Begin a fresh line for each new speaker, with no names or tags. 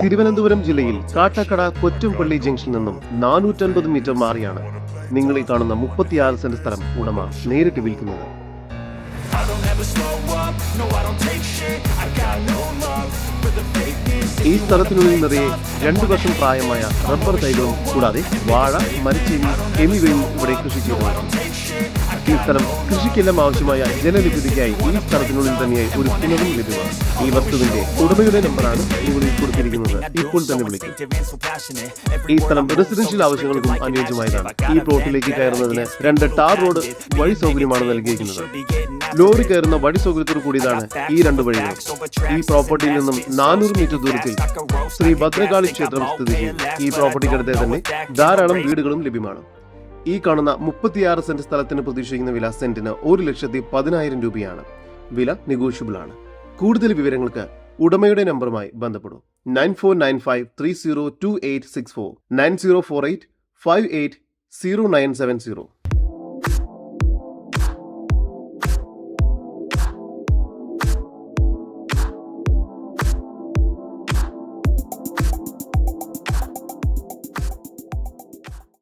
തിരുവനന്തപുരം ജില്ലയിൽ കാട്ടാക്കട കൊറ്റുംപള്ളി ജംഗ്ഷനിൽ നിന്നും 450 മീറ്റർ മാറിയാണ് നിങ്ങൾ ഈ കാണുന്ന 36 സെന്റ് സ്ഥലം ഉടമ നേരിട്ട് വിൽക്കുന്നത്. ഈ സ്ഥലത്തിനുള്ളിൽ നിറയെ 2 വർഷം പ്രായമായ റബ്ബർ തൈലവും കൂടാതെ വാഴ, മരച്ചീനി എന്നിവയും ഇവിടെ കൃഷി ചെയ്യുന്നു. ഈ സ്ഥലം കൃഷിക്കെല്ലാം ആവശ്യമായ ജലലഭ്യതയ്ക്കായി ഈ സ്ഥലത്തിനുള്ളിൽ തന്നെയായി ഒരു കിണറും ലഭ്യമാണ്. ഈ വസ്തുവിന്റെ ഉടമയുടെ നമ്പറാണ് മുകളിൽ കൊടുത്തിരിക്കുന്നത്. ഇപ്പോൾ തന്നെ വിളിക്കും. ഈ സ്ഥലം റെസിഡൻഷ്യൽ ആവശ്യങ്ങൾക്കും അനുയോജ്യമായതാണ്. ഈ പ്ലോട്ടിലേക്ക് കയറുന്നതിന് 2 ടാർ റോഡ് വഴി സൗകര്യമാണ് നൽകിയിരിക്കുന്നത്. ലോറി കയറുന്ന വഴി സൗകര്യത്തോടു കൂടിയതാണ് ഈ 2 വഴികൾ. ഈ പ്രോപ്പർട്ടിയിൽ നിന്നും 400 മീറ്റർ ദൂരത്തിൽ ശ്രീ ഭദ്രകാളി ക്ഷേത്രം സ്ഥിതി ചെയ്യുന്നു. ഈ പ്രോപ്പർട്ടിക്കടുത്ത് തന്നെ ധാരാളം വീടുകളും ലഭ്യമാണ്. ഈ കാണുന്ന 36 സെന്റ് സ്ഥലത്തിന് പ്രതീക്ഷിക്കുന്ന വില സെന്റിന് 1,10,000 രൂപയാണ്. വില നെഗോഷ്യബിൾ ആണ്. കൂടുതൽ വിവരങ്ങൾക്ക് ഉടമയുടെ നമ്പറുമായി ബന്ധപ്പെടും. 9495302864 9048580970.